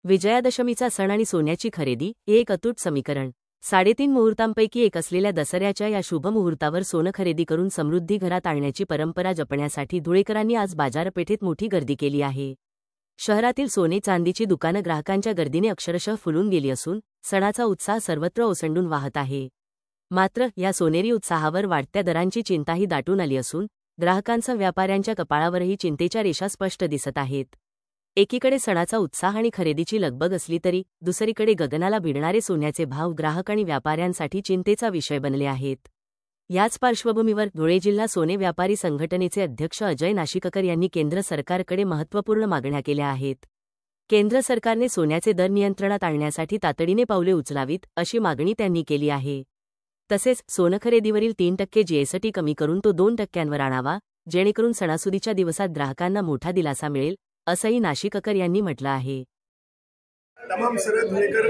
विजयादशमीचा सण आणि सोन्याची खरेदी हे एक अतूट समीकरण। 3.5 मुहूर्तांपैकी एक असलेल्या दसऱ्याच्या या शुभ मुहूर्तावर सोनं खरेदी करून समृद्धी घरात आणण्याची परंपरा जपण्यासाठी धुळेकरांनी आज बाजारपेठेत मोठी गर्दी केली आहे। शहरातील सोने चांदीची दुकानं ग्राहकांच्या गर्दीने अक्षरशः फुलून गेली असून सणाचा उत्साह सर्वत्र ओसंडून वाहत आहे। मात्र या सोनेरी उत्साहावर वाढत्या दरांची चिंताही दाटून आली असून ग्राहकांसह व्यापाऱ्यांच्या कपाळावरही चिंतेच्या रेषा स्पष्ट दिसत आहेत। एकीकडे सणाचा उत्साह आणि खरेदीची लगबग असली तरी दुसरीकडे गगनाला भिडणारे सोन्याचे भाव ग्राहक आणि व्यापाऱ्यांसाठी चिंतेचा विषय बनले आहेत। याच पार्श्वभूमीवर धुळे जिल्हा सोने व्यापारी संघटनेचे अध्यक्ष अजय नाशिककर यांनी केंद्र सरकारकडे महत्त्वपूर्ण मागण्या केल्या आहेत। केंद्र सरकारने सोन्याचे दर नियंत्रणात आणण्यासाठी तातडीने पावले उचलावीत अशी मागणी त्यांनी केली आहे। तसेच सोनं खरेदीवरील 3% जीएसटी कमी करून तो 2% आणावा, जेणेकरून सणासुदीच्या दिवसात ग्राहकांना मोठा दिलासा मिळेल, असंही नाशिककर यांनी म्हटलं आहे। तमाम सर्व धुळेकर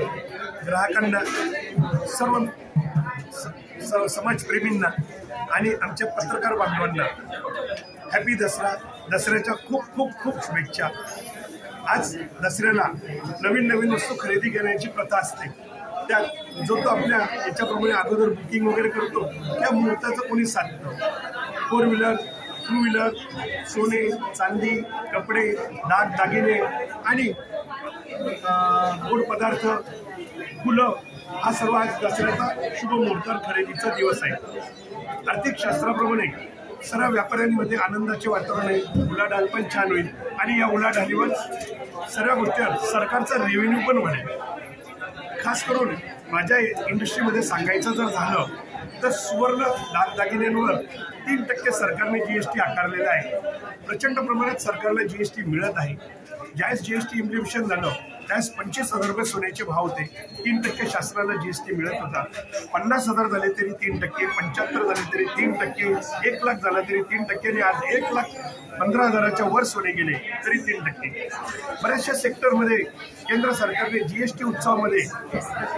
ग्राहकांना, सर्व समाजप्रेमींना आणि आमच्या पत्रकार बांधवांना हॅपी दसरा, दसऱ्याच्या खूप खूप खूप शुभेच्छा। आज दसऱ्याला नवीन वस्तू खरेदी करण्याची प्रथा असते। त्यात जो तो आपल्या याच्याप्रमाणे अगोदर बुकिंग वगैरे करतो, त्या मुहूर्ताचं कोणी साधतं। 4 व्हीलर, 2 व्हीलर, सोने चांदी, कपडे, दागिने आणि गोड पदार्थ, फुलं, हा सर्व आज दसऱ्याचा शुभ मुहूर्त खरेदीचा दिवस आहे। आर्थिक शास्त्राप्रमाणे सर्व व्यापाऱ्यांमध्ये आनंदाचे वातावरण आहे, उलाढाल पण छान होईल आणि या उलाढालीवर सर्व गोष्टीवर सरकारचा रेव्हेन्यू पण वाढेल। खास करून माझ्या इंडस्ट्रीमध्ये सांगायचं जर झालं तर सुवर्ण दागिन्यांवर 3% सरकारने जीएसटी आकारलेला आहे। प्रचंड प्रमाणात सरकारला जीएसटी मिळत आहे। ज्यावेळेस जीएसटी इम्प्लिमेंटेशन झालं त्यावेळेस 25,000 रुपये सोन्याचे भाव होते, 3% शासनाला जीएसटी मिळत होता। 50,000 झाले तरी 3%, 75 झाले तरी 3%, 1 लाख झाला तरी 3% आणि आज 1,15,000च्या वर सोने गेले तरी 3%। बऱ्याचशा सेक्टरमध्ये केंद्र सरकारने जीएसटी उत्सवामध्ये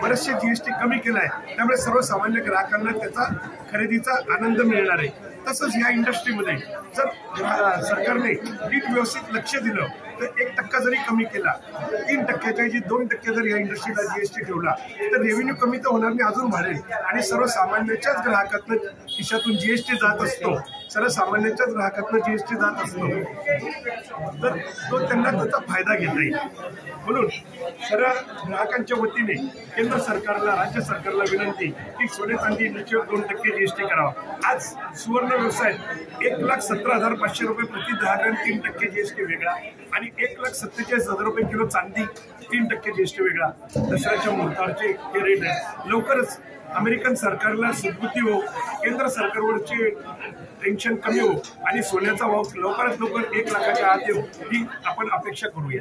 बरेचसे जीएसटी कमी केला आहे, त्यामुळे सर्वसामान्य ग्राहकांना त्याचा खरेदीचा आनंद मिळणार आहे। तसंच या इंडस्ट्रीमध्ये जर सरकारने नीट व्यवस्थित लक्ष दिलं तर 1% जरी कमी केला, 3%च्या ऐवजी 2% जर या इंडस्ट्रीला जीएसटी ठेवला तर रेव्हेन्यू कमी तर होणार नाही, अजून वाढेल आणि सर्वसामान्यांच्याच ग्राहकातनं खिशातून जीएसटी जात असतो, सर्वसामान्यांच्याच ग्राहकातनं जीएसटी जात असतो, तर तो त्यांना त्याचा फायदा घेता येईल। म्हणून सर्व ग्राहकांच्या वतीने केंद्र सरकारला, राज्य सरकारला विनंती की सोने चांदी इंडस्ट्रीवर 2% जीएसटी करावा। आज सुवर्ण व्यवसाय 1,17,500 रुपये प्रति 10 ग्रॅम 3% जीएसटी वेगळा आणि 1,47,000 रुपये किलो चांदी 3% जीएसटी वेगळा। दसऱ्याच्या मुहूर्तावरचे हे रेट आहे। लवकरच अमेरिकन सरकारला सद्बुद्धी हो, केंद्र सरकारवरचे टेन्शन कमी हो आणि सोन्याचा भाव लवकरात लवकर 1 लाखाच्या आत येऊ ही आपण अपेक्षा करूया।